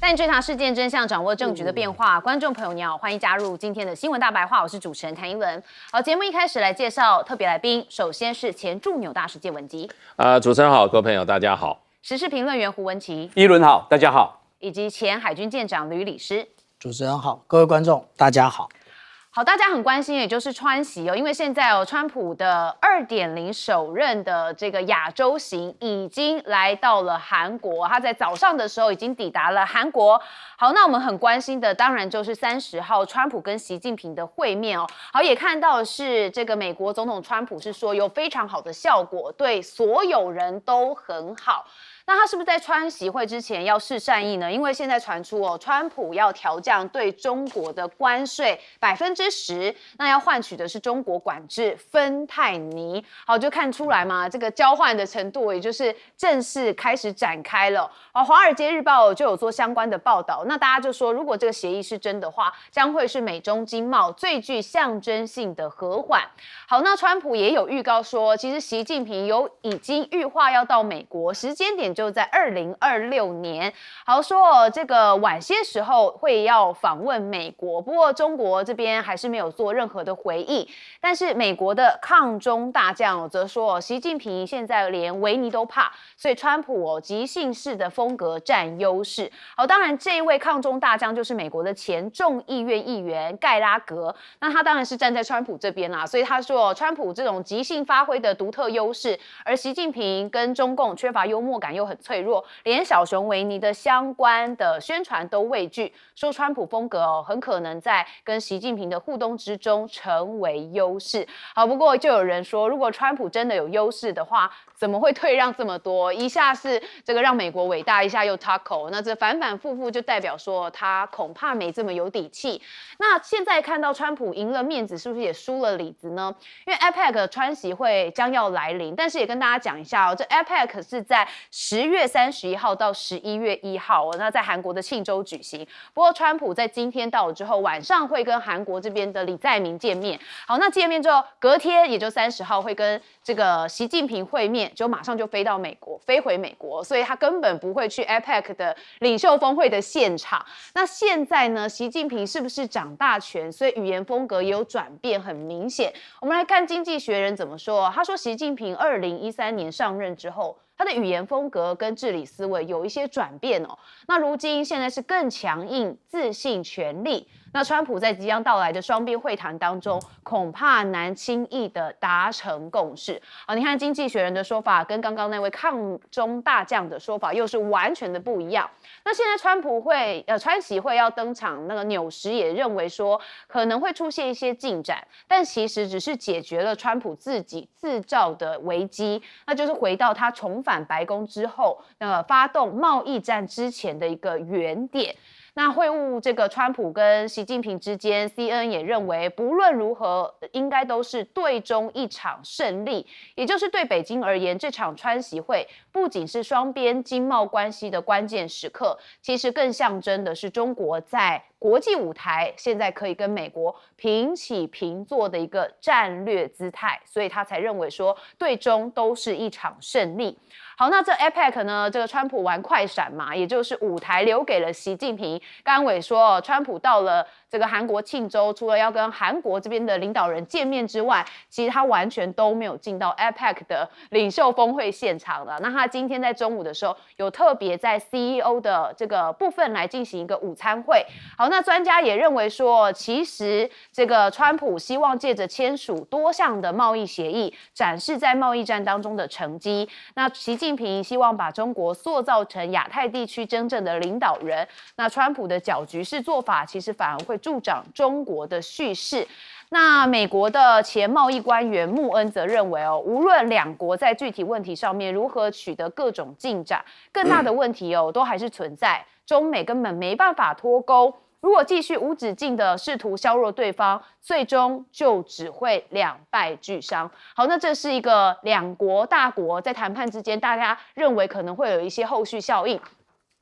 带你追查事件真相，掌握政局的变化。观众朋友你好，欢迎加入今天的新闻大白话，我是主持人谭英文。好，节目一开始来介绍特别来宾，首先是前驻纽大使谢文基。主持人好，各位朋友大家好。时事评论员胡文琪。一轮好，大家好。以及前海军舰长吕礼诗。主持人好，各位观众大家好。好，大家很关心，也就是川习哦，因为现在川普的2.0首任的这个亚洲行已经来到了韩国，他在早上的时候已经抵达了韩国。好，那我们很关心的当然就是30号川普跟习近平的会面哦。好，也看到是这个美国总统川普是说有非常好的效果，对所有人都很好。那他是不是在川习会之前要示善意呢？因为现在传出川普要调降对中国的关税10%，那要换取的是中国管制芬太尼。好，就看出来嘛，这个交换的程度，也就是正式开始展开了。华尔街日报就有做相关的报道，那大家就说，如果这个协议是真的话，将会是美中经贸最具象征性的和缓。好，那川普也有预告说，其实习近平已经预化要到美国，时间点就在2026年。好，说这个晚些时候会要访问美国，不过中国这边还是没有做任何的回应。但是美国的抗中大将则说，习近平现在连维尼都怕，所以川普即兴式的风格占优势。好，当然这一位抗中大将就是美国的前众议院议员盖拉格，那他当然是站在川普这边啦，所以他说川普这种即兴发挥的独特优势，而习近平跟中共缺乏幽默感又很脆弱，连小熊维尼的相关的宣传都畏惧，说川普风格很可能在跟习近平的互动之中成为优势。好，不过就有人说，如果川普真的有优势的话，怎么会退让这么多？一下是这个让美国伟大，一下又 taco， 那这反反复复就代表说他恐怕没这么有底气。那现在看到川普赢了面子，是不是也输了里子呢？因为 APEC 川习会将要来临，但是也跟大家讲一下这 APEC 是在10月31号到11月1号那在韩国的庆州举行。不过川普在今天到了之后，晚上会跟韩国这边的李在明见面。好，那见面之后，隔天也就30号会跟这个习近平会面，就马上就飞回美国，所以他根本不会去 APEC 的领袖峰会的现场。那现在呢，习近平是不是掌大权？所以语言风格也有转变，很明显。我们来看《经济学人》怎么说，他说习近平2013年上任之后，他的语言风格跟治理思维有一些转变那如今现在是更强硬、自信、权力。那川普在即将到来的双边会谈当中，恐怕难轻易的达成共识。好，你看《经济学人》的说法跟刚刚那位抗中大将的说法又是完全的不一样。那现在川习会要登场，那个纽时也认为说可能会出现一些进展，但其实只是解决了川普自己制造的危机，那就是回到他重返白宫之后，发动贸易战之前的一个原点。那会晤这个川普跟习近平之间 ，CNN 也认为不论如何，应该都是对中一场胜利。也就是对北京而言，这场川习会不仅是双边经贸关系的关键时刻，其实更象征的是中国在国际舞台现在可以跟美国平起平坐的一个战略姿态，所以他才认为说对中都是一场胜利。好，那这 APEC 呢？这个川普玩快闪嘛，也就是舞台留给了习近平。刚刚伟说，川普到了这个韩国庆州，除了要跟韩国这边的领导人见面之外，其实他完全都没有进到 APEC 的领袖峰会现场了。那他今天在中午的时候，有特别在 CEO 的这个部分来进行一个午餐会。好，那专家也认为说，其实这个川普希望借着签署多项的贸易协议，展示在贸易战当中的成绩。那习近平希望把中国塑造成亚太地区真正的领导人。那川普的搅局式做法，其实反而会助长中国的叙事。那美国的前贸易官员穆恩则认为无论两国在具体问题上面如何取得各种进展，更大的问题都还是存在，中美根本没办法脱钩。如果继续无止境的试图削弱对方，最终就只会两败俱伤。好，那这是一个两国大国在谈判之间，大家认为可能会有一些后续效应。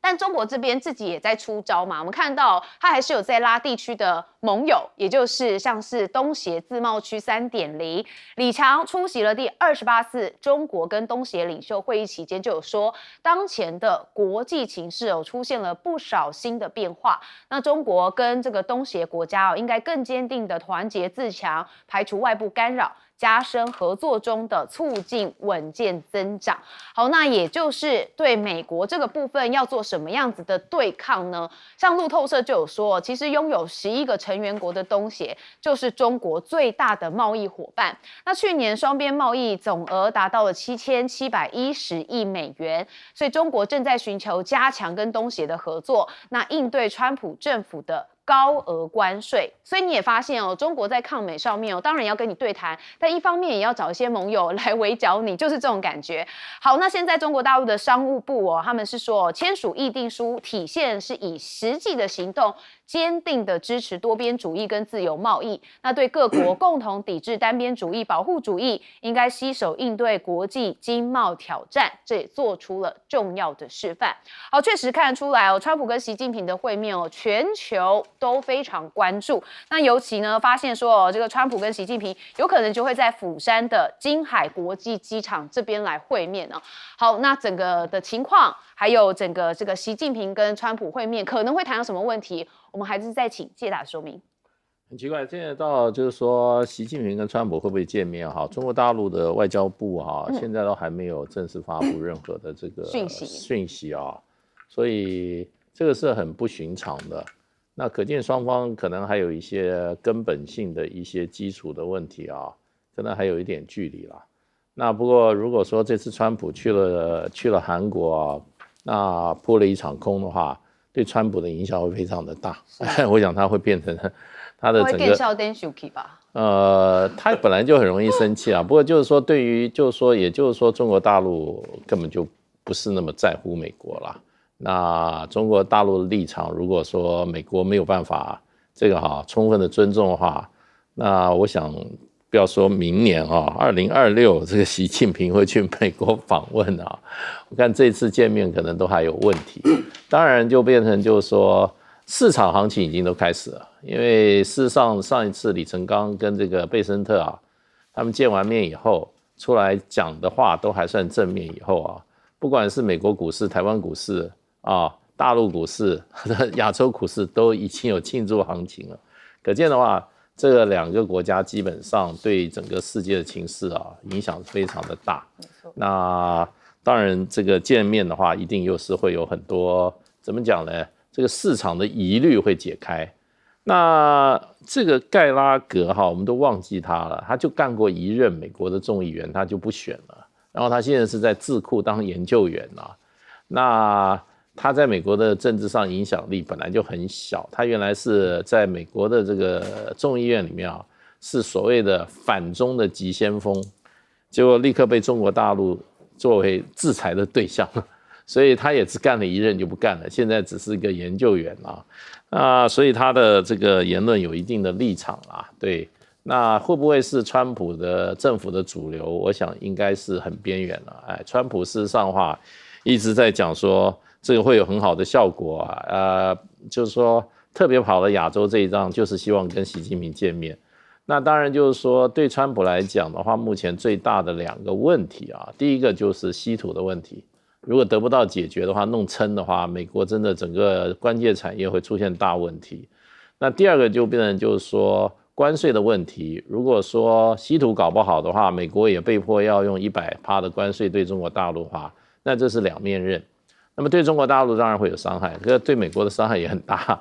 但中国这边自己也在出招嘛，我们看到它还是有在拉地区的盟友，也就是像是东协自贸区3.0。李强出席了第28次中国跟东协领袖会议期间，就有说，当前的国际情势出现了不少新的变化。那中国跟这个东协国家应该更坚定的团结自强，排除外部干扰。加深合作中的促进稳健增长。好，那也就是对美国这个部分要做什么样子的对抗呢？像路透社就有说，其实拥有11个成员国的东协就是中国最大的贸易伙伴。那去年双边贸易总额达到了7710亿美元，所以中国正在寻求加强跟东协的合作，那应对川普政府的高额关税。所以你也发现中国在抗美上面当然要跟你对谈，但一方面也要找一些盟友来围剿你，就是这种感觉。好，那现在中国大陆的商务部他们是说签署议定书，体现是以实际的行动坚定的支持多边主义跟自由贸易，那对各国共同抵制单边主义、保护主义，应该携手应对国际经贸挑战，这也做出了重要的示范。好，确实看得出来川普跟习近平的会面全球都非常关注。那尤其呢，发现说这个川普跟习近平有可能就会在釜山的金海国际机场这边来会面呢。好，那整个的情况，还有整个这个习近平跟川普会面可能会谈到什么问题，我们还是再请介达说明。很奇怪，现在到就是说习近平跟川普会不会见面中国大陆的外交部现在都还没有正式发布任何的这个讯息所以这个是很不寻常的。那可见双方可能还有一些根本性的一些基础的问题可能还有一点距离啦。那不过如果说这次川普去了韩国那扑了一场空的话，对川普的影响会非常的大。我想他会变成他的整个他本来就很容易生气不过就是说也就是说中国大陆根本就不是那么在乎美国啦。那中国大陆的立场，如果说美国没有办法这个充分的尊重的话，那我想不要说明年2026这个习近平会去美国访问我看这次见面可能都还有问题。当然就变成就是说市场行情已经都开始了，因为事实上上一次李成钢跟这个贝森特他们见完面以后出来讲的话都还算正面以后不管是美国股市、台湾股市大陆股市、亚洲股市都已经有庆祝行情了。可见的话，这两个国家基本上对整个世界的情势影响非常的大。那当然，这个见面的话，一定又是会有很多怎么讲呢？这个市场的疑虑会解开。那这个盖拉格我们都忘记他了，他就干过一任美国的众议员，他就不选了。然后他现在是在智库当研究员那他在美国的政治上影响力本来就很小，他原来是在美国的这个众议院里面是所谓的反中的急先锋，结果立刻被中国大陆作为制裁的对象，所以他也只干了一任就不干了，现在只是一个研究员所以他的这个言论有一定的立场对。那会不会是川普的政府的主流？我想应该是很边缘了。川普事实上的话一直在讲说这个会有很好的效果就是说特别跑了亚洲这一仗，就是希望跟习近平见面。那当然就是说对川普来讲的话，目前最大的两个问题第一个就是稀土的问题，如果得不到解决的话，弄撑的话，美国真的整个关键产业会出现大问题。那第二个就变成就是说关税的问题，如果说稀土搞不好的话，美国也被迫要用100%的关税对中国大陆的话，那这是两面刃。那么对中国大陆当然会有伤害，可是对美国的伤害也很大。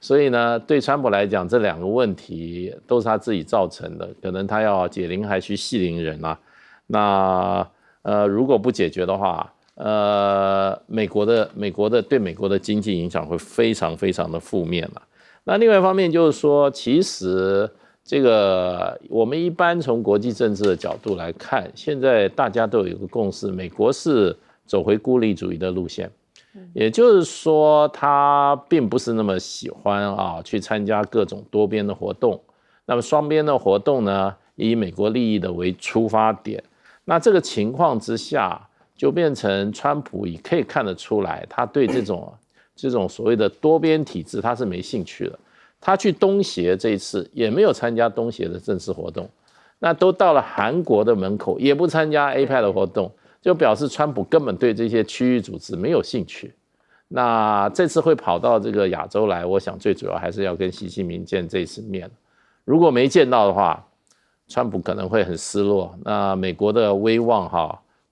所以呢，对川普来讲，这两个问题都是他自己造成的，可能他要解铃还须系铃人那如果不解决的话，美国的经济影响会非常非常的负面那另外一方面就是说，其实这个我们一般从国际政治的角度来看，现在大家都有一个共识，美国是走回孤立主义的路线，也就是说他并不是那么喜欢去参加各种多边的活动。那么双边的活动呢，以美国利益的为出发点。那这个情况之下，就变成川普也可以看得出来，他对这种这种所谓的多边体制，他是没兴趣的。他去东协这一次也没有参加东协的正式活动，那都到了韩国的门口，也不参加 APEC 的活动，就表示川普根本对这些区域组织没有兴趣。那这次会跑到这个亚洲来，我想最主要还是要跟习近平见这一次面。如果没见到的话，川普可能会很失落，那美国的威望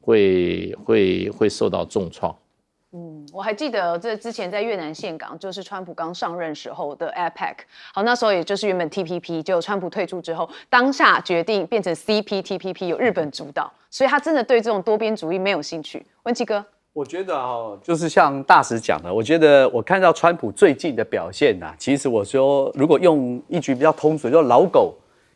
会受到重创。我还记得这之前在越南岘港，就是川普刚上任时候的 APEC， 好，那时候也就是原本 TPP， 就川普退出之后，当下决定变成 CPTPP， 由日本主导，所以他真的对这种多边主义没有兴趣。文琦哥，我觉得就是像大使讲的，我觉得我看到川普最近的表现其实我说如果用一句比较通俗，就老狗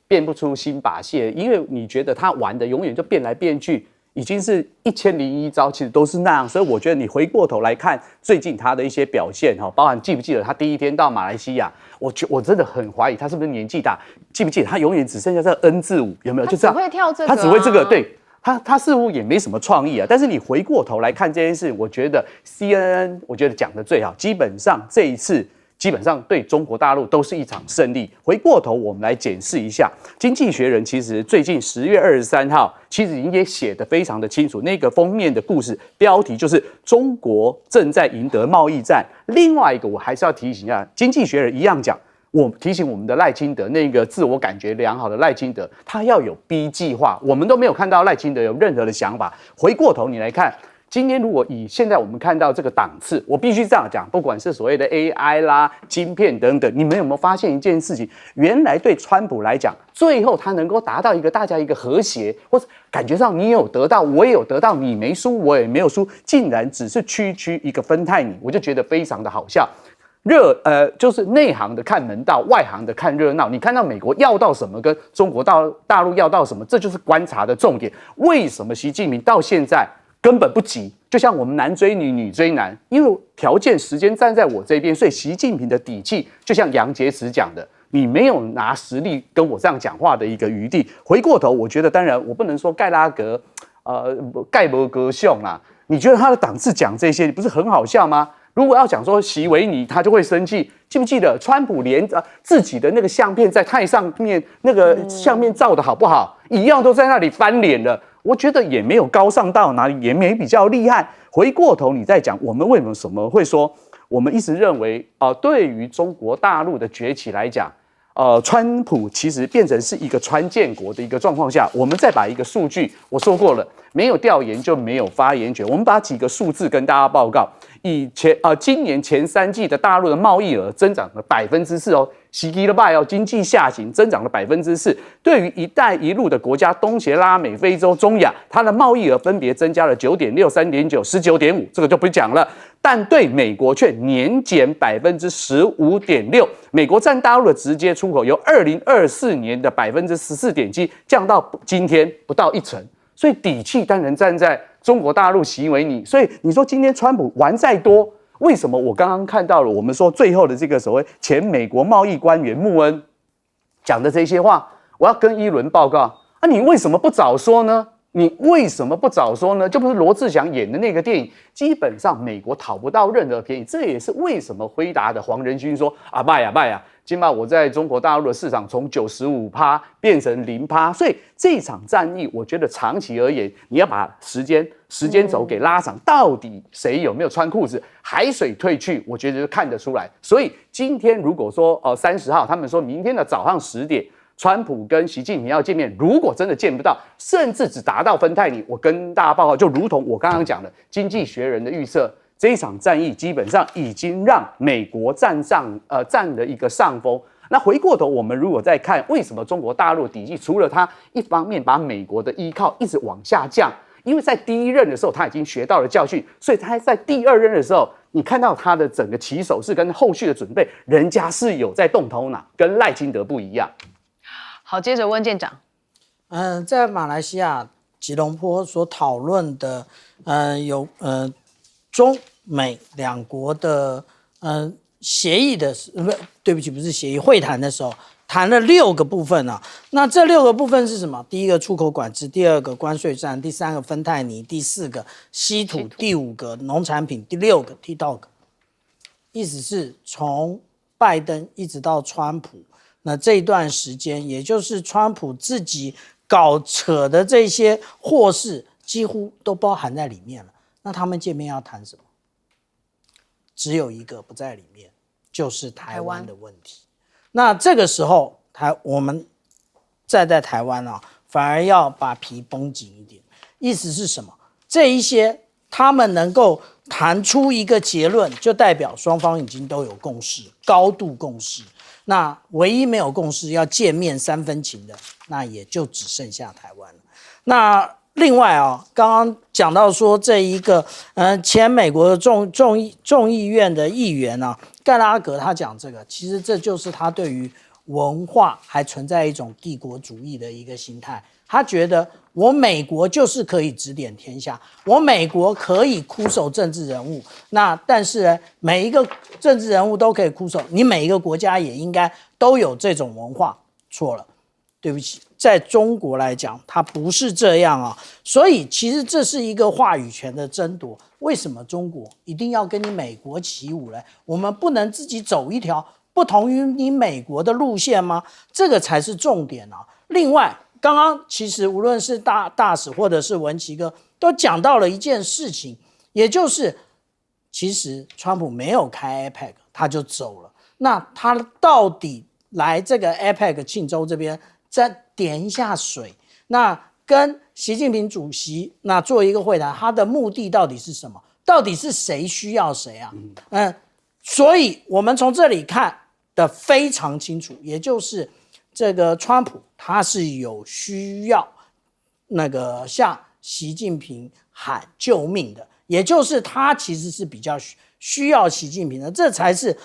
变不出新把戏，因为你觉得他玩的永远就变来变去。已经是1001招，其实都是那样，所以我觉得你回过头来看最近他的一些表现包含记不记得他第一天到马来西亚，我真的很怀疑他是不是年纪大，记不记得他永远只剩下这个 N 字舞，有没有？就这样，他只会跳这个他只会这个，对他似乎也没什么创意但是你回过头来看这件事，我觉得 CNN 我觉得讲的最好，基本上这一次。基本上对中国大陆都是一场胜利。回过头，我们来检视一下，《经济学人》其实最近10月23号，其实也写得非常的清楚。那个封面的故事标题就是“中国正在赢得贸易战”。另外一个，我还是要提醒一下，《经济学人》一样讲，我提醒我们的赖清德，那个自我感觉良好的赖清德，他要有 B 计划。我们都没有看到赖清德有任何的想法。回过头，你来看。今天如果以现在我们看到这个档次，我必须这样讲，不管是所谓的 AI 啦、晶片等等，你们有没有发现一件事情？原来对川普来讲，最后他能够达到大家一个和谐，或者感觉上你有得到，我也有得到，你没输，我也没有输，竟然只是区一个芬太尼，我就觉得非常的好笑。就是内行的看门道，外行的看热闹。你看到美国要到什么，跟中国大陆要到什么，这就是观察的重点。为什么习近平到现在？根本不急，就像我们男追女，女追男，因为条件时间站在我这边，所以习近平的底气，就像杨洁篪讲的，你没有拿实力跟我这样讲话的一个余地。回过头，我觉得当然我不能说盖拉格，盖伯格秀啦，你觉得他的档次讲这些，不是很好笑吗？如果要讲说习维尼，他就会生气。记不记得川普连自己的那个相片在太上面那个相片照的好不好，一样都在那里翻脸了。我觉得也没有高尚到哪里，也没比较厉害。回过头你再讲，我们为什么会说，我们一直认为对于中国大陆的崛起来讲，川普其实变成是一个川建国的一个状况下，我们再把一个数据，我说过了，没有调研就没有发言权。我们把几个数字跟大家报告，今年前3季的大陆的贸易额增长了4%哦。西基了拜经济下行增长了4%。对于“一带一路”的国家，东协、拉美、非洲、中亚，它的贸易额分别增加了9.6、3.9、19.5，这个就不讲了。但对美国却年减15.6%，美国占大陆的直接出口由2024年的14.7%降到今天不到1成，所以底气当然站在中国大陆习维尼。所以你说今天川普玩再多。为什么我刚刚看到了我们说最后的这个所谓前美国贸易官员穆恩讲的这些话，我要跟伊伦报告你为什么不早说呢？你为什么不早说呢？就不是罗志祥演的那个电影，基本上美国讨不到任何便宜。这也是为什么辉达的黄仁勋说拜呀，今晚我在中国大陆的市场从95%变成0%，所以这场战役，我觉得长期而言，你要把时间轴给拉长，到底谁有没有穿裤子，海水退去，我觉得就看得出来。所以今天如果说30号，他们说明天的早上10点。川普跟习近平要见面，如果真的见不到，甚至只达到芬太尼，我跟大家报告，就如同我刚刚讲的，《经济学人》的预测，这一场战役基本上已经让美国占了一个上风。那回过头，我们如果再看为什么中国大陆底气，除了他一方面把美国的依靠一直往下降，因为在第一任的时候他已经学到了教训，所以他在第2任的时候，你看到他的整个起手式跟后续的准备，人家是有在动头脑，跟赖清德不一样。好，接着温舰长。在马来西亚吉隆坡所讨论的，有中美两国的协议的，对不起，不是协议，会谈的时候谈了6个部分啊。那这6个部分是什么？第1个出口管制，第2个关税战，第3个芬太尼，第4个稀土，第5个农产品，第6个TikTok。意思是从拜登一直到川普，那这一段时间，也就是川普自己搞扯的这些祸事，几乎都包含在里面了。那他们见面要谈什么？只有一个不在里面，就是台湾的问题。那这个时候，我们站在台湾啊，反而要把皮绷紧一点。意思是什么？这一些他们能够谈出一个结论，就代表双方已经都有共识，高度共识。那唯一没有共识要见面3分情的，那也就只剩下台湾了。那另外啊，刚刚讲到说这一个前美国的众议院的议员啊，盖拉格他讲这个，其实这就是他对于文化还存在一种帝国主义的一个心态。他觉得我美国就是可以指点天下，我美国可以哭守政治人物，那但是呢，每一个政治人物都可以哭守，你每一个国家也应该都有这种文化。错了，对不起，在中国来讲，它不是这样啊。所以其实这是一个话语权的争夺。为什么中国一定要跟你美国起舞呢？我们不能自己走一条不同于你美国的路线吗？这个才是重点啊。另外，刚刚其实无论是大使或者是文琦哥都讲到了一件事情，也就是其实川普没有开 APEC 他就走了，那他到底来这个 APEC 庆州这边再点一下水，那跟习近平主席那做一个会谈，他的目的到底是什么？到底是谁需要谁啊？所以我们从这里看得非常清楚，也就是这个川普他是有需要那个向习近平喊救命的，也就是他其实是比较需要习近平的，这才是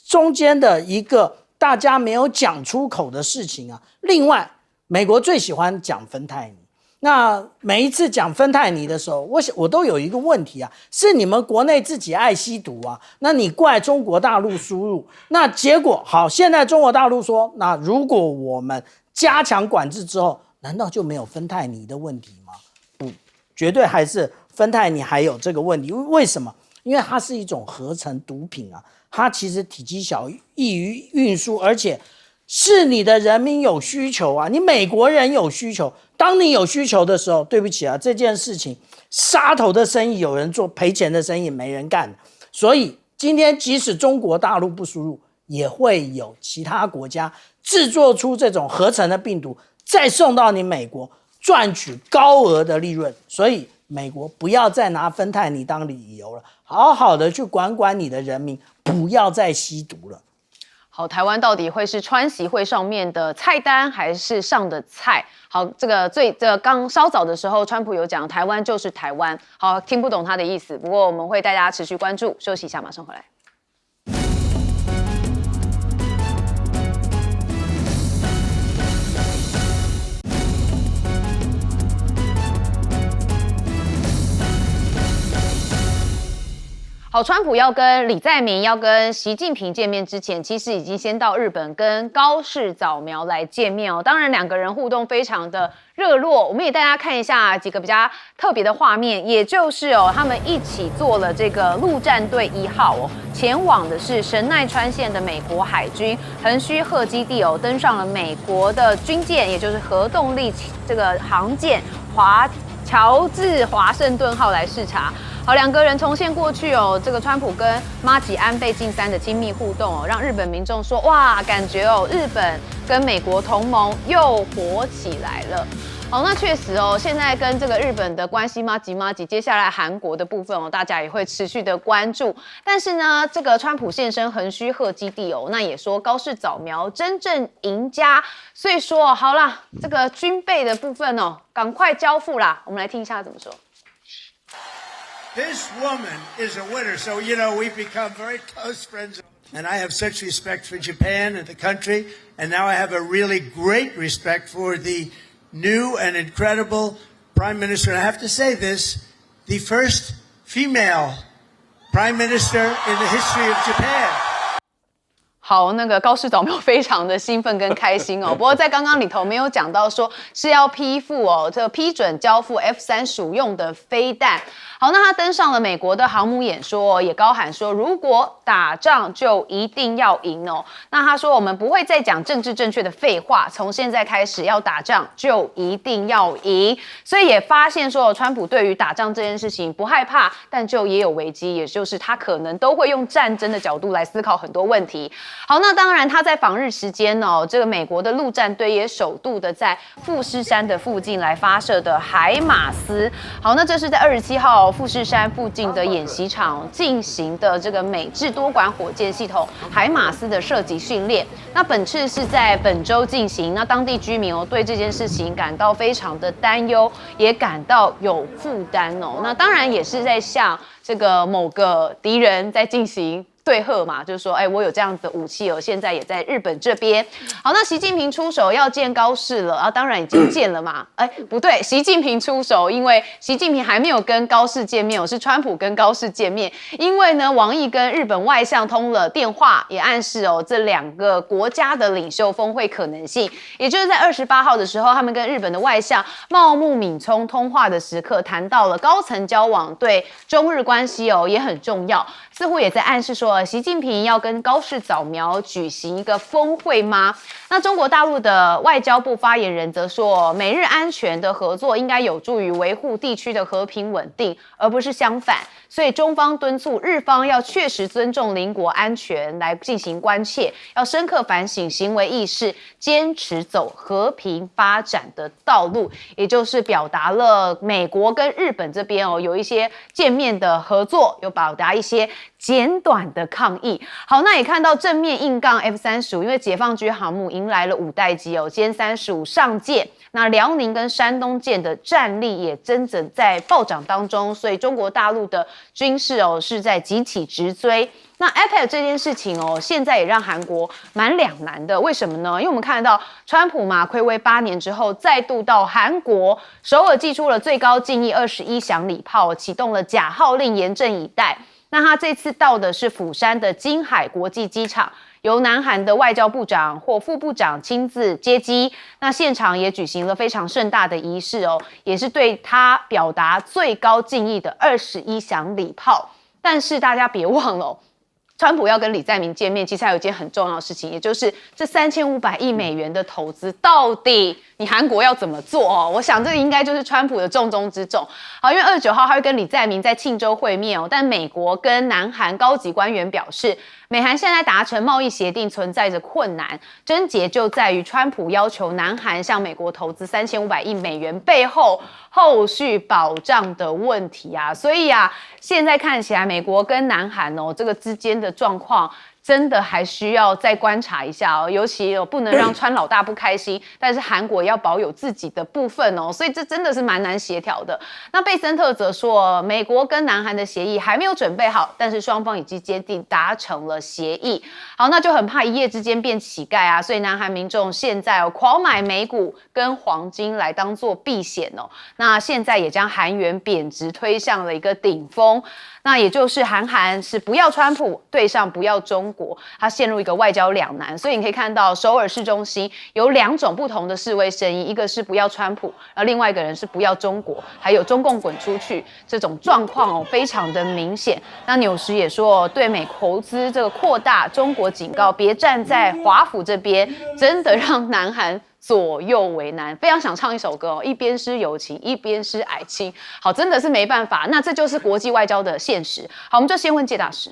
中间的一个大家没有讲出口的事情啊。另外，美国最喜欢讲芬太尼，那每一次讲芬太尼的时候，我都有一个问题啊，是你们国内自己爱吸毒啊，那你怪中国大陆输入，那结果好，现在中国大陆说，那如果我们加强管制之后，难道就没有芬太尼的问题吗？不，绝对还是芬太尼还有这个问题。为什么？因为它是一种合成毒品啊，它其实体积小，易于运输，而且是你的人民有需求啊，你美国人有需求。当你有需求的时候，对不起啊，这件事情杀头的生意有人做，赔钱的生意没人干。所以今天即使中国大陆不输入，也会有其他国家制作出这种合成的病毒，再送到你美国赚取高额的利润。所以美国不要再拿芬太尼当理由了，好好的去管管你的人民，不要再吸毒了。好，台湾到底会是川习会上面的菜单，还是上的菜？好，这个刚稍早的时候，川普有讲台湾就是台湾，好，听不懂他的意思，不过我们会带大家持续关注。休息一下，马上回来。好，川普要跟李在明、要跟习近平见面之前，其实已经先到日本跟高市早苗来见面哦。当然，两个人互动非常的热络。我们也带大家看一下几个比较特别的画面，也就是他们一起坐了这个陆战队1号前往的是神奈川县的美国海军横须贺基地登上了美国的军舰，也就是核动力这个航舰乔治华盛顿号来视察。好，两个人重现过去这个川普跟麻吉安倍晋三的亲密互动让日本民众说哇，感觉日本跟美国同盟又火起来了。好，那确实现在跟这个日本的关系麻吉，接下来韩国的部分大家也会持续的关注。但是呢，这个川普现身横须贺基地那也说高市早苗真正赢家，所以说好啦，这个军备的部分赶快交付啦。我们来听一下怎么说。This woman is a winner, so we've become very close friends. And I have such respect for Japan and the country, and now I have a really great respect for the new and incredible Prime Minister. And I have to say this, the first female Prime Minister in the history of Japan. 好，那个高市早苗非常的兴奋跟开心哦。不过在刚刚里头没有讲到说是要批准交付 F-35用的飞弹。好，那他登上了美国的航母演说，也高喊说，如果打仗就一定要赢哦。那他说，我们不会再讲政治正确的废话，从现在开始要打仗就一定要赢。所以也发现说，川普对于打仗这件事情不害怕，但就也有危机，也就是他可能都会用战争的角度来思考很多问题。好，那当然他在访日时间哦，这个美国的陆战队也首度的在富士山的附近来发射的海马斯。好，那这是在27号富士山附近的演习场进行的这个美制多管火箭系统海马斯的射击训练。那本次是在本周进行，那当地居民对这件事情感到非常的担忧，也感到有负担哦。那当然也是在向这个某个敌人在进行对贺嘛，就是说，我有这样子的武器哦，现在也在日本这边。好，那习近平出手要见高市了啊，当然已经见了嘛。不对，习近平出手，因为习近平还没有跟高市见面，是川普跟高市见面。因为呢，王毅跟日本外相通了电话，也暗示这两个国家的领袖峰会可能性。也就是在28号的时候，他们跟日本的外相茂木敏充通话的时刻，谈到了高层交往对中日关系也很重要，似乎也在暗示说，习近平要跟高市早苗举行一个峰会吗？那中国大陆的外交部发言人则说，美日安全的合作应该有助于维护地区的和平稳定，而不是相反。所以中方敦促日方要确实尊重邻国安全来进行关切，要深刻反省行为意识，坚持走和平发展的道路，也就是表达了美国跟日本这边有一些见面的合作，有表达一些简短的抗议。好，那也看到正面硬杠 F-35，因为解放军航母迎来了5代机歼35上舰，那辽宁跟山东舰的战力也真正在暴涨当中，所以中国大陆的军事是在急起直追。那 APEC 这件事情现在也让韩国蛮两难的，为什么呢？因为我们看得到川普嘛，睽违8年之后再度到韩国首尔，祭出了最高禁役21响礼炮，启动了假号令，严阵以待。那他这次到的是釜山的金海国际机场，由南韩的外交部长或副部长亲自接机。那现场也举行了非常盛大的仪式也是对他表达最高敬意的21响礼炮。但是大家别忘了川普要跟李在明见面，其实还有一件很重要的事情，也就是这3500亿美元的投资，到底你韩国要怎么做我想这个应该就是川普的重中之重。好，因为29号他会跟李在明在庆州会面但美国跟南韩高级官员表示，美韩现在达成贸易协定存在着困难，症结就在于川普要求南韩向美国投资3500亿美元背后后续保障的问题所以现在看起来美国跟南韩这个之间的状况真的还需要再观察一下尤其不能让川老大不开心，但是韩国也要保有自己的部分所以这真的是蛮难协调的。那贝森特则说，美国跟南韩的协议还没有准备好，但是双方已经坚定达成了协议。好，那就很怕一夜之间变乞丐所以南韩民众现在狂买美股跟黄金来当做避险那现在也将韩元贬值推向了一个顶峰。那也就是韩是不要川普对上不要中国，它陷入一个外交两难。所以你可以看到首尔市中心有2种不同的示威声音，一个是不要川普，然后另外一个人是不要中国，还有中共滚出去，这种状况非常的明显。那纽时也说，对美投资这个扩大，中国警告别站在华府这边，真的让南韩左右为难。非常想唱一首歌一边是友情，一边是爱情。好，真的是没办法，那这就是国际外交的现实。好，我们就先问介大使。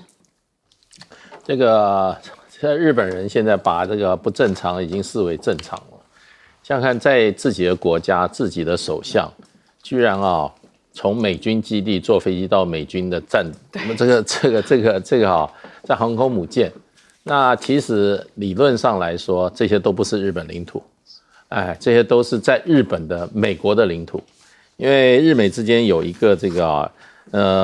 这个日本人现在把这个不正常已经视为正常了。想想看，在自己的国家，自己的首相居然从美军基地坐飞机到美军的在航空母舰。那其实理论上来说，这些都不是日本领土。这些都是在日本的美国的领土，因为日美之间有一个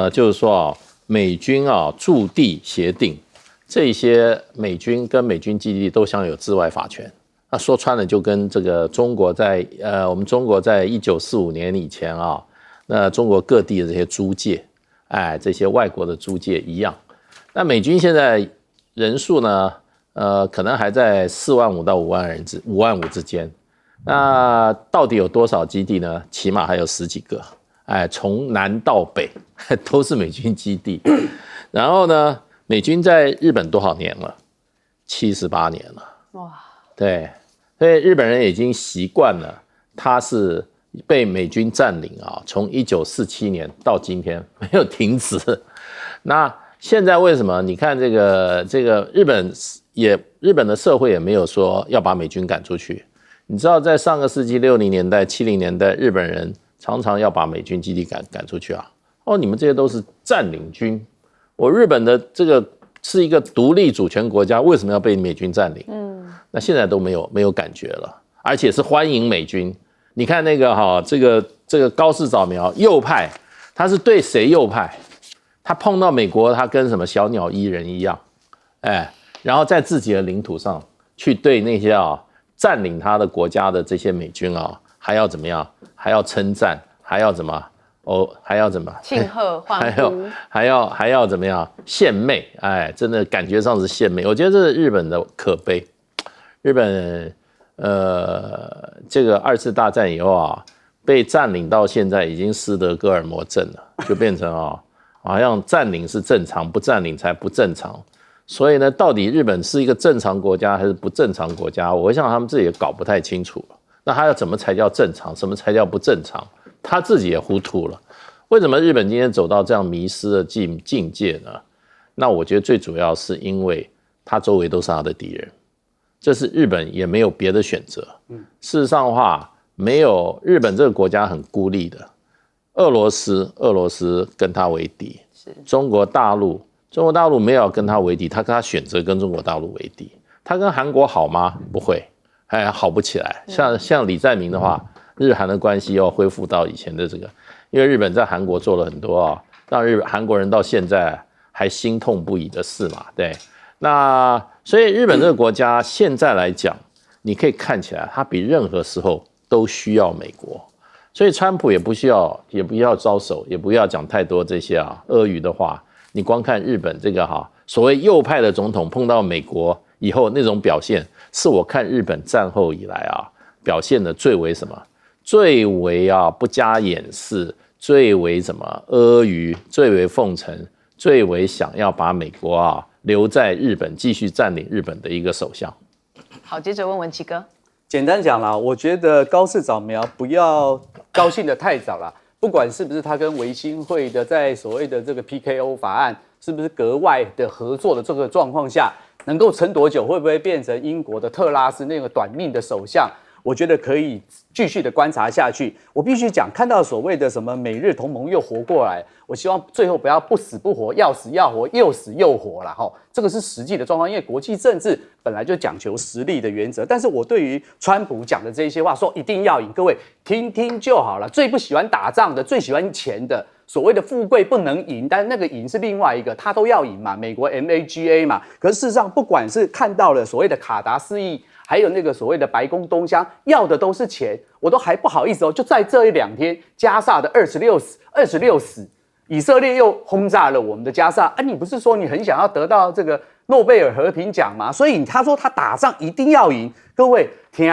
就是说美军驻地协定，这些美军跟美军基地都享有治外法权。那说穿了，就跟这个中国我们中国在1945年以前那中国各地的这些租界，这些外国的租界一样。那美军现在人数呢，可能还在45000到55000之间。那到底有多少基地呢？起码还有10几个，从南到北都是美军基地。然后呢，美军在日本多少年了？78年了。哇，对，所以日本人已经习惯了，他是被美军占领啊，从1947年到今天没有停止。那现在为什么？你看这个日本的社会也没有说要把美军赶出去。你知道，在上个世纪60年代、70年代，日本人常常要把美军基地赶出去啊。你们这些都是占领军。我日本的这个是一个独立主权国家，为什么要被美军占领？那现在都没有感觉了，而且是欢迎美军。你看那个这个高市早苗右派，他是对谁右派？他碰到美国，他跟什么小鸟依人一样，然后在自己的领土上去对那些占领他的国家的这些美军还要怎么样？还要称赞，还要怎么？还要怎么？庆贺欢呼，还要怎么样？献媚，真的感觉上是献媚。我觉得这是日本的可悲。日本这个2次大战以后被占领到现在已经斯德哥尔摩症了，就变成好像占领是正常，不占领才不正常。所以呢，到底日本是一个正常国家还是不正常国家？我想他们自己也搞不太清楚了。那他要怎么才叫正常？什么才叫不正常？他自己也糊涂了。为什么日本今天走到这样迷失的境界呢？那我觉得最主要是因为他周围都是他的敌人，这是日本也没有别的选择。事实上的话，没有日本这个国家很孤立的。俄罗斯跟他为敌，中国大陆没有跟他为敌，他选择跟中国大陆为敌。他跟韩国好吗？不会，好不起来。像李在明的话，日韩的关系要恢复到以前的这个，因为日本在韩国做了很多让韩国人到现在还心痛不已的事嘛，对。那所以日本这个国家现在来讲，你可以看起来它比任何时候都需要美国。所以川普也不要招手，也不要讲太多这些阿谀的话。你光看日本这个所谓右派的总统碰到美国以后那种表现，是我看日本战后以来表现的最为什么？最为不加掩饰，最为什么阿谀，最为奉承，最为想要把美国留在日本继续占领日本的一个首相。好，接着问文琦哥。简单讲啦，我觉得高市早苗不要高兴得太早啦。不管是不是他跟维新会的在所谓的这个 PKO 法案，是不是格外的合作的这个状况下，能够撑多久？会不会变成英国的特拉斯那个短命的首相？我觉得可以继续的观察下去。我必须讲，看到所谓的什么美日同盟又活过来，我希望最后不要不死不活，要死要活，又死又活啦。这个是实际的状况，因为国际政治本来就讲求实力的原则。但是我对于川普讲的这些话，说一定要赢，各位听听就好了。最不喜欢打仗的，最喜欢钱的，所谓的富贵不能赢，但是那个赢是另外一个，他都要赢嘛，美国 MAGA 嘛。可是事实上，不管是看到了所谓的卡达4亿，还有那个所谓的白宫东乡，要的都是钱，我都还不好意思就在这2天，加沙的26死，以色列又轰炸了我们的加沙你不是说你很想要得到这个诺贝尔和平奖吗？所以他说他打仗一定要赢，各位听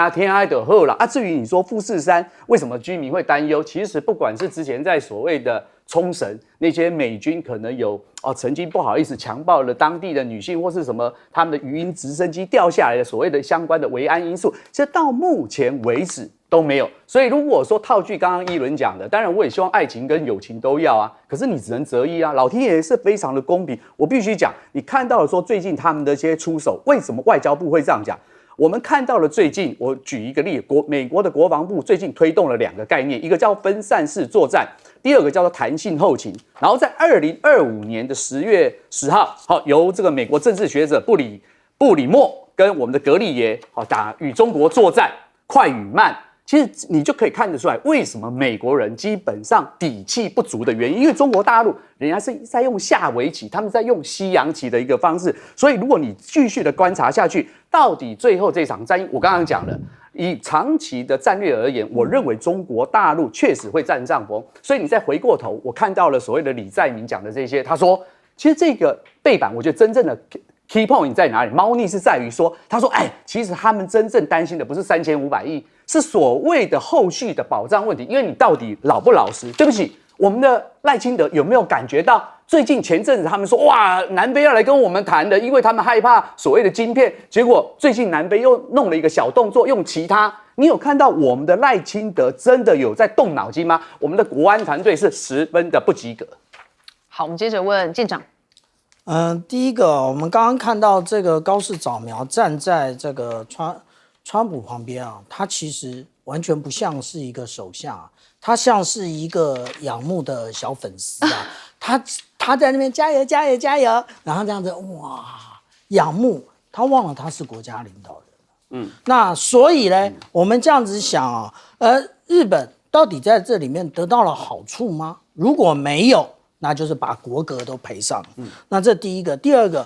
就好了至于你说富士山为什么居民会担忧，其实不管是之前在所谓的冲绳那些美军可能有曾经不好意思强暴了当地的女性，或是什么他们的鱼鹰直升机掉下来的所谓的相关的维安因素，这到目前为止都没有。所以如果说套句刚刚一轮讲的，当然我也希望爱情跟友情都要可是你只能择一老天爷是非常的公平。我必须讲，你看到了说最近他们的一些出手，为什么外交部会这样讲？我们看到了最近，我举一个例，美国的国防部最近推动了2个概念，一个叫分散式作战，第二个叫做弹性后勤。然后在2025年的10月10号，由这个美国政治学者布里默跟我们的格利耶打与中国作战，快与慢。其实你就可以看得出来，为什么美国人基本上底气不足的原因，因为中国大陆人家是在用下围棋，他们在用西洋棋的一个方式，所以如果你继续的观察下去，到底最后这场战役，我刚刚讲了，以长期的战略而言，我认为中国大陆确实会占上风。所以你再回过头，我看到了所谓的李在明讲的这些，他说，其实这个背板，我觉得真正的 key point 在哪里？猫腻是在于说，他说，其实他们真正担心的不是3500亿，是所谓的后续的保障问题，因为你到底老不老实？对不起，我们的赖清德有没有感觉到，最近前阵子他们说，哇，南非要来跟我们谈的，因为他们害怕所谓的晶片，结果最近南非又弄了一个小动作，用其他。你有看到我们的赖清德真的有在动脑筋吗？我们的国安团队是十分的不及格。好，我们接着问舰长。第一个，我们刚刚看到这个高市早苗站在这个川普旁边啊，他其实完全不像是一个首相啊，他像是一个仰慕的小粉丝啊，他在那边加油加油加油，然后这样子哇仰慕，他忘了他是国家领导人。那所以呢，我们这样子想啊，日本到底在这里面得到了好处吗？如果没有，那就是把国格都赔上。那这第一个，第二个，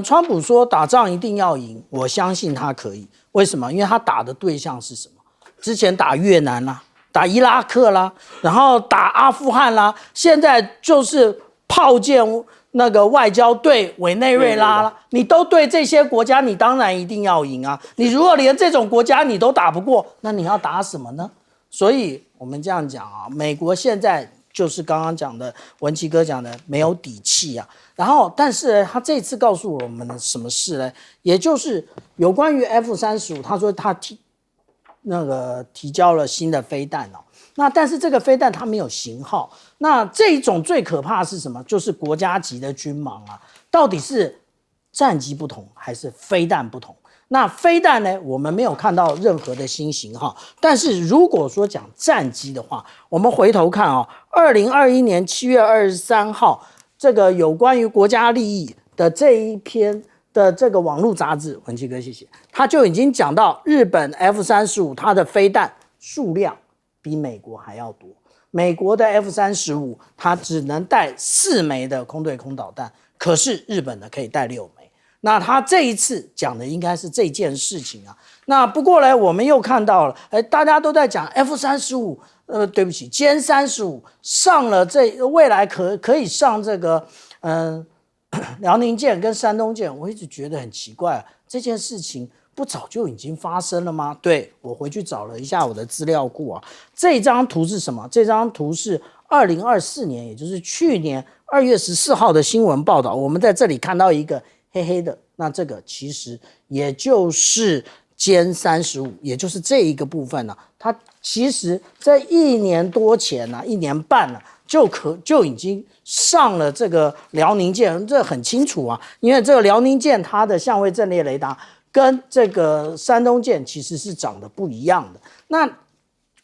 川普说打仗一定要赢，我相信他可以。为什么？因为他打的对象是什么？之前打越南啦，打伊拉克啦，然后打阿富汗啦，现在就是炮舰那个外交对委内瑞拉啦，你都对这些国家，你当然一定要赢啊！你如果连这种国家你都打不过，那你要打什么呢？所以我们这样讲啊，美国现在就是刚刚讲的文琦哥讲的没有底气啊。然后，但是呢，他这次告诉我们的什么事呢？也就是有关于 F-35，他说他提交了新的飞弹哦。那但是这个飞弹它没有型号。那这一种最可怕的是什么？就是国家级的军盲啊，到底是战机不同还是飞弹不同？那飞弹呢，我们没有看到任何的新型号。但是如果说讲战机的话，我们回头看哦，2021年7月23号，这个有关于国家利益的这一篇的这个网络杂志，文琦哥谢谢，他就已经讲到日本 F-35它的飞弹数量比美国还要多。美国的 F-35它只能带4枚的空对空导弹，可是日本的可以带6枚。那他这一次讲的应该是这件事情啊。那不过呢，我们又看到了，大家都在讲 F-35，对不起，歼35上了未来可以上这个辽宁舰跟山东舰，我一直觉得很奇怪，这件事情不早就已经发生了吗？对，我回去找了一下我的资料库啊，这张图是什么？这张图是2024年，也就是去年2月14号的新闻报道。我们在这里看到一个黑黑的，那这个其实也就是歼35，也就是这一个部分呢，它其实在1年多前呢，1年半了，就已经上了这个辽宁舰，这很清楚啊，因为这个辽宁舰它的相位阵列雷达跟这个山东舰其实是长得不一样的。那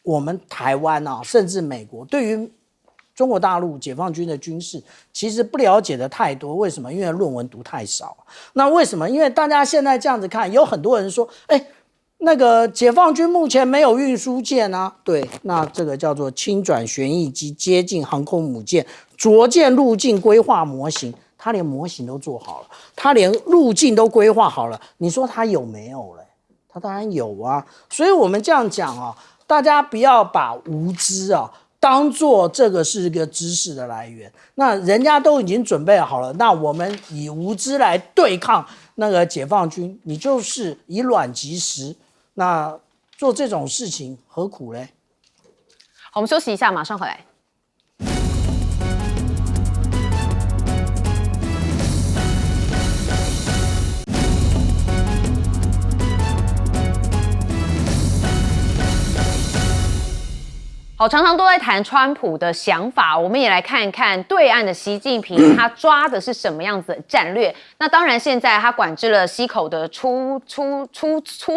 我们台湾啊，甚至美国对于中国大陆解放军的军事其实不了解的太多，为什么？因为论文读太少。那为什么？因为大家现在这样子看，有很多人说，那个解放军目前没有运输舰啊，对，那这个叫做轻转旋翼机接近航空母舰着舰路径规划模型，他连模型都做好了，他连路径都规划好了，你说他有没有嘞？他当然有啊。所以我们这样讲啊，大家不要把无知啊当做这个是一个知识的来源，那人家都已经准备好了，那我们以无知来对抗那个解放军，你就是以卵击石，那做这种事情何苦嘞？好，我们休息一下，马上回来。好，常常都在谈川普的想法，我们也来看一看对岸的习近平，他抓的是什么样子的战略？那当然，现在他管制了西口的出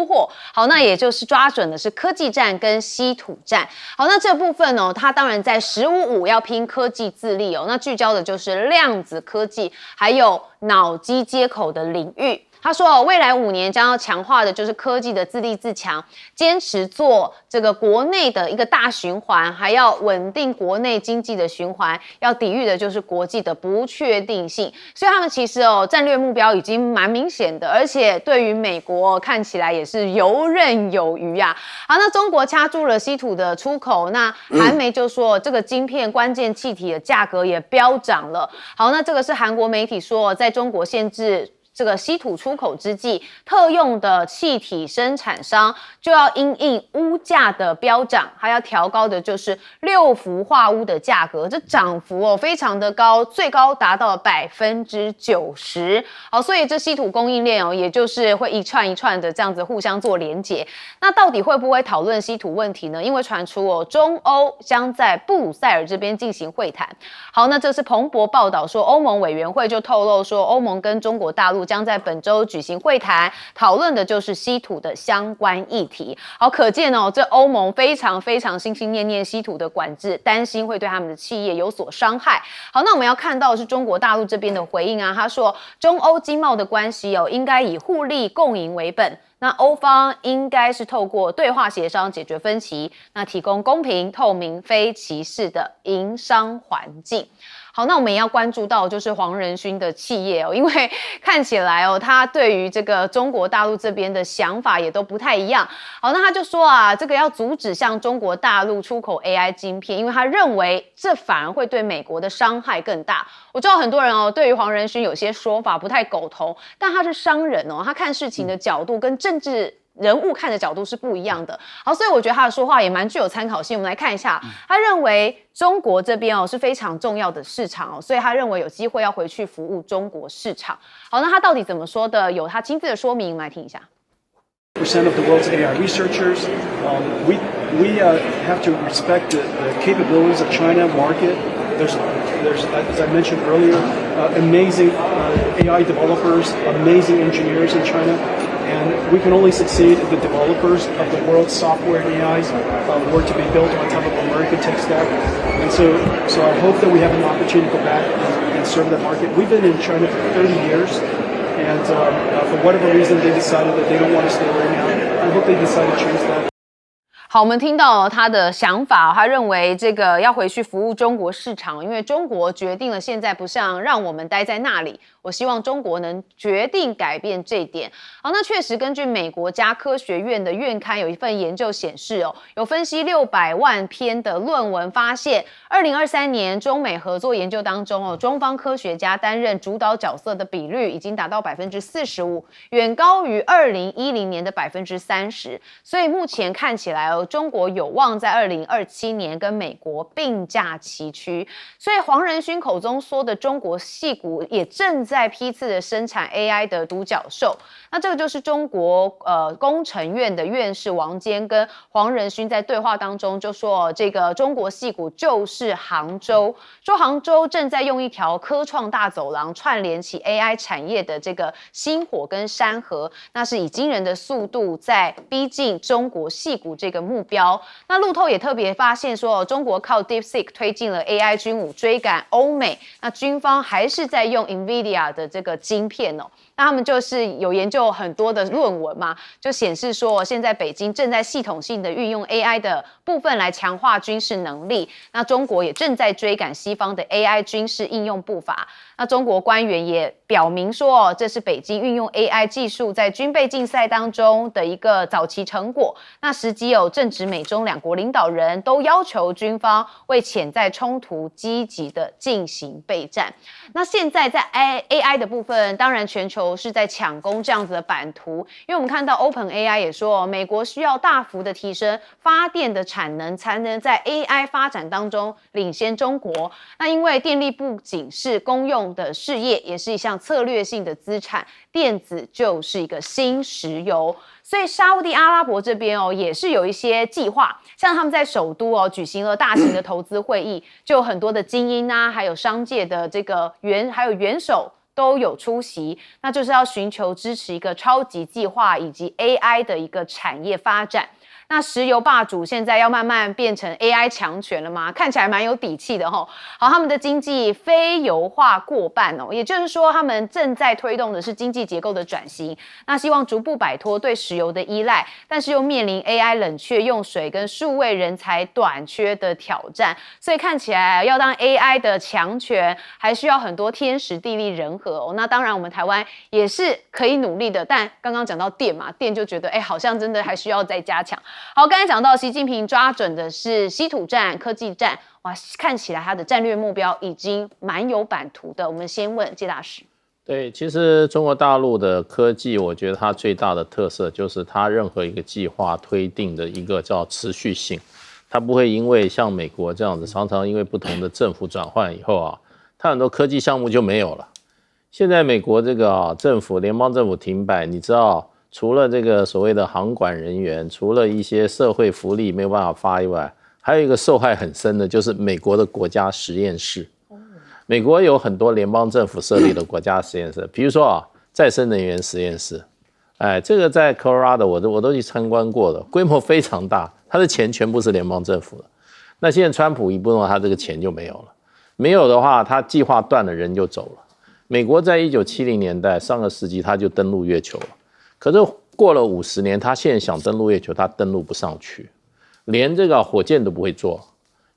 货，好，那也就是抓准的是科技战跟稀土战。好，那这部分哦，他当然在15-5要拼科技自立哦，那聚焦的就是量子科技还有脑机接口的领域。他说，未来5年将要强化的就是科技的自立自强，坚持做这个国内的一个大循环，还要稳定国内经济的循环，要抵御的就是国际的不确定性。所以他们其实战略目标已经蛮明显的，而且对于美国看起来也是游刃有余啊。好，那中国掐住了稀土的出口，那韩媒就说这个晶片关键气体的价格也飙涨了。好，那这个是韩国媒体说，在中国限制这个稀土出口之际，特用的气体生产商就要因应钨价的飙涨，还要调高的就是6氟化钨的价格，这涨幅非常的高，最高达到了90%。好，所以这稀土供应链也就是会一串一串的这样子互相做连结。那到底会不会讨论稀土问题呢？因为传出中欧将在布鲁塞尔这边进行会谈。好，那这是彭博报道说，欧盟委员会就透露说，欧盟跟中国大陆将在本周举行会谈，讨论的就是稀土的相关议题。好，可见这欧盟非常非常心心念念稀土的管制，担心会对他们的企业有所伤害。好，那我们要看到的是中国大陆这边的回应啊，他说中欧经贸的关系应该以互利共赢为本。那欧方应该是透过对话协商解决分歧，那提供公平、透明、非歧视的营商环境。好，那我们也要关注到就是黄仁勋的企业因为看起来他对于这个中国大陆这边的想法也都不太一样。好，那他就说这个要阻止向中国大陆出口 AI 晶片，因为他认为这反而会对美国的伤害更大。我知道很多人对于黄仁勋有些说法不太苟同，但他是商人他看事情的角度跟政治人物看的角度是不一样的。好，所以我觉得他的说话也蛮具有参考性。我们来看一下，他认为中国这边是非常重要的市场所以他认为有机会要回去服务中国市场。好，那他到底怎么说的？有他亲自的说明，我们来听一下。Percent of the world's AI researchers. We have to respect the capabilities of China market. There's, as I mentioned earlier, amazing AI developers, amazing engineers in China, and we can only succeed if the developers of the world's software and AIs were to be built on top of American tech stack. And so I hope that we have an opportunity to go back and serve that market. We've been in China for 30 years. And for whatever reason, they decided that they don't want to stay right now. I hope they decide to change that. 好，我们听到他的想法，他认为这个要回去服务中国市场，因为中国决定了现在不像让我们待在那里。我希望中国能决定改变这一点。好，那确实根据美国加科学院的院刊有一份研究显示有分析600万篇的论文，发现2023年中美合作研究当中中方科学家担任主导角色的比率已经达到45%，远高于2010年的30%。所以目前看起来中国有望在2027年跟美国并驾齐驱。所以黄仁勋口中说的中国矽谷也正在批次的生产 AI 的独角兽。那这个就是中国工程院的院士王坚跟黄仁勋在对话当中就说，这个中国矽谷就是杭州，说杭州正在用一条科创大走廊串联起 AI 产业的这个星火跟山河，那是以惊人的速度在逼近中国矽谷这个目标。那路透也特别发现说，中国靠 DeepSeek 推进了 AI 军武追赶欧美，那军方还是在用 NVIDIA 的这个晶片那他们就是有研究很多的论文嘛，就显示说现在北京正在系统性的运用 AI 的部分来强化军事能力，那中国也正在追赶西方的 AI 军事应用步伐。那中国官员也表明说，这是北京运用 AI 技术在军备竞赛当中的一个早期成果。那实际正值美中两国领导人都要求军方为潜在冲突积极的进行备战。那现在在 AI 的部分，当然全球是在抢攻这样子的版图，因为我们看到 OpenAI 也说，美国需要大幅的提升发电的产能，才能在 AI 发展当中领先中国。那因为电力不仅是公用的事业，也是一项策略性的资产，电子就是一个新石油。所以沙烏地阿拉伯这边也是有一些计划，像他们在首都举行了大型的投资会议，就有很多的精英还有商界的这个还有元首都有出席，那就是要寻求支持一个超级计划以及 AI 的一个产业发展。那石油霸主现在要慢慢变成 AI 强权了吗？看起来蛮有底气的好，他们的经济非油化过半也就是说他们正在推动的是经济结构的转型，那希望逐步摆脱对石油的依赖，但是又面临 AI 冷却用水跟数位人才短缺的挑战，所以看起来要当 AI 的强权还需要很多天时地利人和那当然我们台湾也是可以努力的，但刚刚讲到电嘛，电就觉得好像真的还需要再加强。好，刚才讲到习近平抓准的是稀土战、科技战，哇，看起来他的战略目标已经蛮有版图的。我们先问谢大使。对，其实中国大陆的科技，我觉得它最大的特色就是它任何一个计划推定的一个叫持续性，它不会因为像美国这样子，常常因为不同的政府转换以后啊，它很多科技项目就没有了。现在美国这个政府，联邦政府停摆，你知道，除了这个所谓的航管人员，除了一些社会福利没有办法发以外，还有一个受害很深的，就是美国的国家实验室。美国有很多联邦政府设立的国家实验室，比如说再生能源实验室，这个在 Colorado 我都去参观过的，规模非常大，它的钱全部是联邦政府的。那现在川普一不弄，他这个钱就没有了，没有的话，他计划断了，人就走了。美国在1970年代上个世纪他就登陆月球了，可是过了50年，他现在想登陆月球，他登陆不上去，连这个火箭都不会做，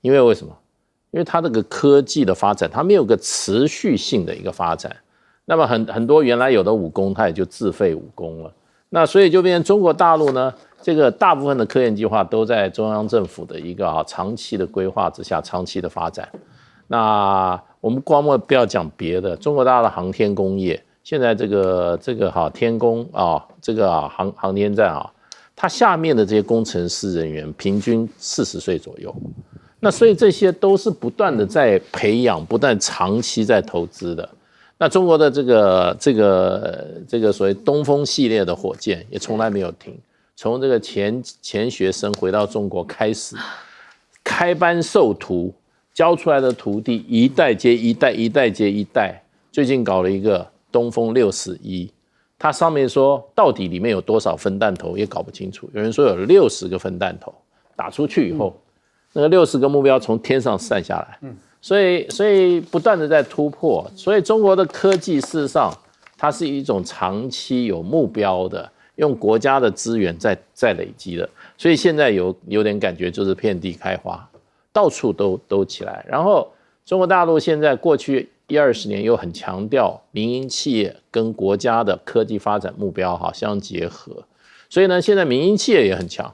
因为什么？因为它这个科技的发展，它没有个持续性的一个发展，那么很多原来有的武功，它也就自废武功了。那所以就变成中国大陆呢，这个大部分的科研计划都在中央政府的一个长期的规划之下，长期的发展。那我们光不要讲别的，中国大陆的航天工业，现在这个天宫这个航天站它下面的这些工程师人员平均40岁左右。那所以这些都是不断的在培养，不断长期在投资的。那中国的这个所谓东风系列的火箭也从来没有停，从这个前学生回到中国开始，开班授徒，教出来的徒弟一代接一代，一代接一代。最近搞了一个东风61，它上面说到底里面有多少分弹头也搞不清楚，有人说有60个分弹头，打出去以后。那个60个目标从天上散下来，所以不断的在突破，所以中国的科技事实上它是一种长期有目标的，用国家的资源在累积的，所以现在有点感觉就是遍地开花，到处都起来。然后中国大陆现在过去10-20年又很强调民营企业跟国家的科技发展目标相结合，所以呢现在民营企业也很强，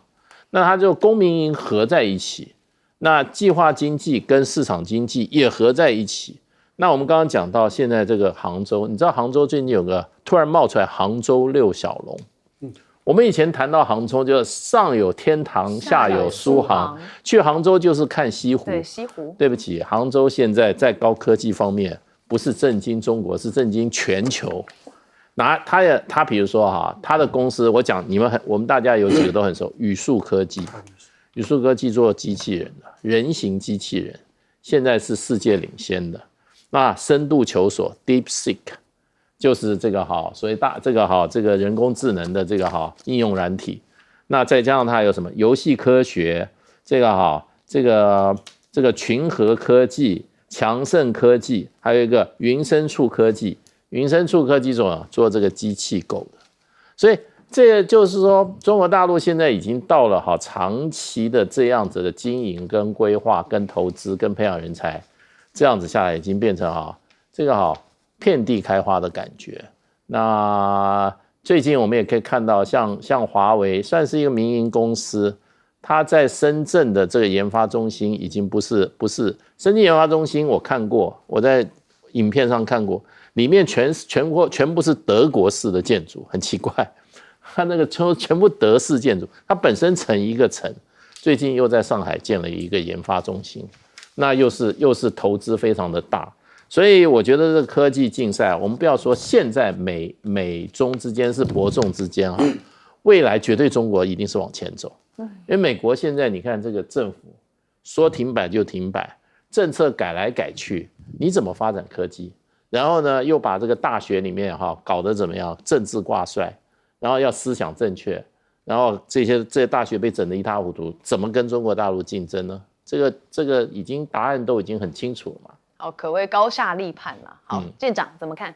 那它就公民营合在一起。那计划经济跟市场经济也合在一起。那我们刚刚讲到现在这个杭州，你知道杭州最近有个突然冒出来杭州6小龙。我们以前谈到杭州，就上有天堂，下有苏杭。去杭州就是看西湖。对，西湖。对不起，杭州现在在高科技方面不是震惊中国，是震惊全球。他比如说他的公司，我讲我们大家有几个都很熟，宇树科技。宇树科技做机器人的人形机器人，现在是世界领先的。那深度求索 DeepSeek 就是这个所以这个人工智能的这个应用软体。那再加上它有什么游戏科学，这个群合科技、强盛科技，还有一个云深处科技。云深处科技做这个机器狗的，所以。这就是说，中国大陆现在已经到了长期的这样子的经营、跟规划、跟投资、跟培养人才，这样子下来已经变成这个遍地开花的感觉。那最近我们也可以看到像华为算是一个民营公司，它在深圳的这个研发中心已经不是深圳研发中心，我看过，我在影片上看过，里面全部是德国式的建筑，很奇怪。它那个全部德式建筑，它本身成一个城，最近又在上海建了一个研发中心，那又是投资非常的大，所以我觉得这个科技竞赛，我们不要说现在美中之间是伯仲之间未来绝对中国一定是往前走，因为美国现在你看这个政府说停摆就停摆，政策改来改去，你怎么发展科技？然后呢，又把这个大学里面搞得怎么样，政治挂帅。然后要思想正确，然后这些大学被整得一塌糊涂，怎么跟中国大陆竞争呢？这个已经答案都已经很清楚了嘛。可谓高下立判了。好，舰长怎么看？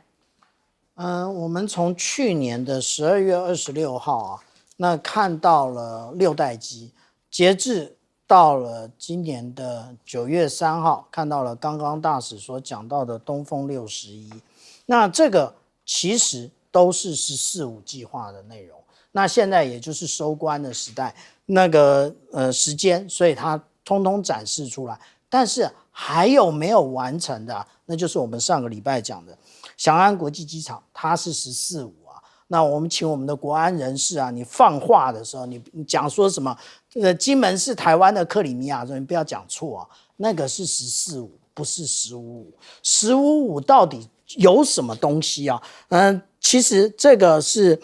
我们从去年的12月26号那看到了6代机，截至到了今年的9月3号，看到了刚刚大使所讲到的东风61。那这个其实都是14、5计划的内容，那现在也就是收官的时代，那个时间，所以它通通展示出来。但是还有没有完成的，那就是我们上个礼拜讲的翔安国际机场，它是14.5啊。那我们请我们的国安人士啊，你放话的时候，你讲说什么？金门是台湾的克里米亚，你不要讲错啊，那个是14.5，不是15.5。15.5到底有什么东西啊？其实这个是。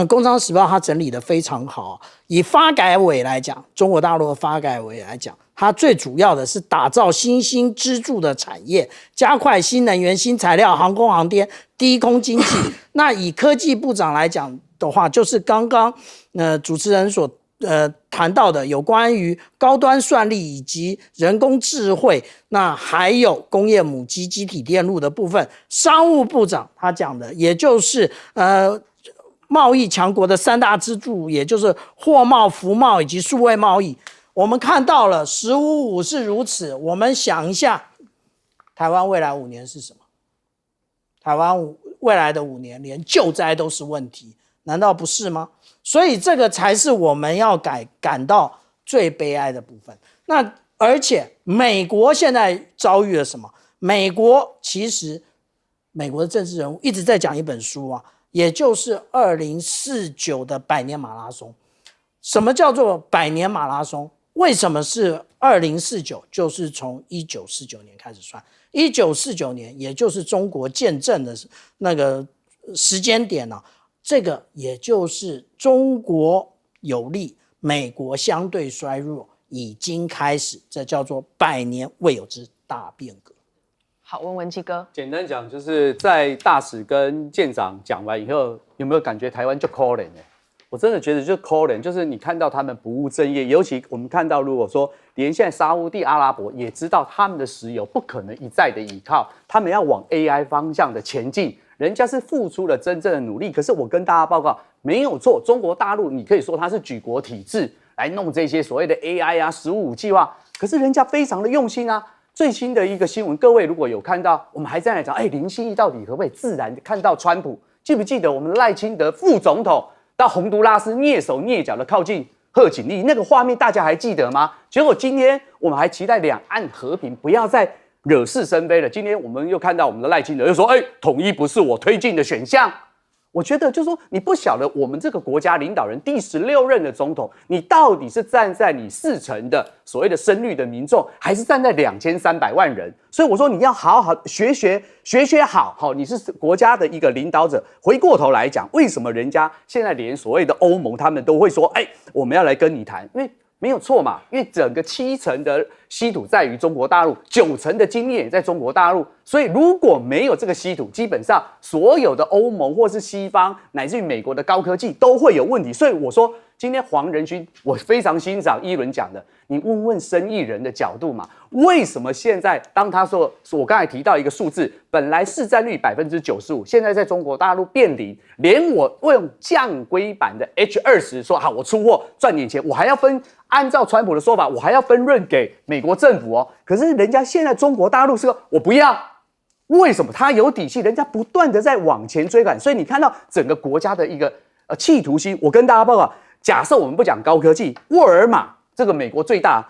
工商时报它整理的非常好，以发改委来讲，中国大陆的发改委来讲，它最主要的是打造新兴支柱的产业，加快新能源、新材料、航空航天、低空经济。那以科技部长来讲的话，就是刚刚主持人所谈到的有关于高端算力以及人工智慧，那还有工业母机、机体电路的部分。商务部长他讲的，也就是贸易强国的3大支柱，也就是货贸、服贸以及数位贸易。我们看到了15.5是如此，我们想一下，台湾未来5年是什么？台湾未来的5年连救灾都是问题，难道不是吗？所以这个才是我们要感到最悲哀的部分。那而且美国现在遭遇了什么？美国的政治人物一直在讲一本书啊，也就是2049的100年马拉松。什么叫做100年马拉松？为什么是2049？就是从1949年开始算，1949年也就是中国建政的那个时间点呢，这个也就是中国有利，美国相对衰弱，已经开始，这叫做100年未有之大变革。好，问文基哥，简单讲，就是在大使跟舰长讲完以后，有没有感觉台湾就可怜呢？我真的觉得就可怜，就是你看到他们不务正业，尤其我们看到，如果说连现在沙烏地阿拉伯也知道他们的石油不可能一再的依靠，他们要往 AI 方向的前进，人家是付出了真正的努力。可是我跟大家报告，没有错，中国大陆你可以说它是举国体制来弄这些所谓的 AI 啊、15计划，可是人家非常的用心啊。最新的一个新闻，各位如果有看到，我们还在来讲，林信义到底可不可以自然看到川普？记不记得我们赖清德副总统到洪都拉斯蹑手蹑脚的靠近贺锦丽那个画面，大家还记得吗？结果今天我们还期待两岸和平，不要再惹是生非了。今天我们又看到我们的赖清德又说，统一不是我推进的选项。我觉得就是说，你不晓得我们这个国家领导人第16任的总统，你到底是站在你40%的所谓的深绿的民众，还是站在2300万人？所以我说你要好好学好，你是国家的一个领导者。回过头来讲，为什么人家现在连所谓的欧盟他们都会说，我们要来跟你谈，因为没有错嘛，因为整个7成的稀土在于中国大陆，9成的晶链也在中国大陆，所以如果没有这个稀土，基本上所有的欧盟或是西方乃至于美国的高科技都会有问题。所以我说，今天黄仁勋，我非常欣赏一轮讲的，你问问生意人的角度嘛，为什么现在当他说我刚才提到一个数字，本来市占率95%，现在在中国大陆变0，连我用降规版的 H20说好，我出货赚点钱，我还要分。按照川普的说法，我还要分润给美国政府哦。可是人家现在中国大陆是个我不要，为什么？他有底气，人家不断的在往前追赶，所以你看到整个国家的一个企图心。我跟大家报告，假设我们不讲高科技，沃尔玛这个美国最大，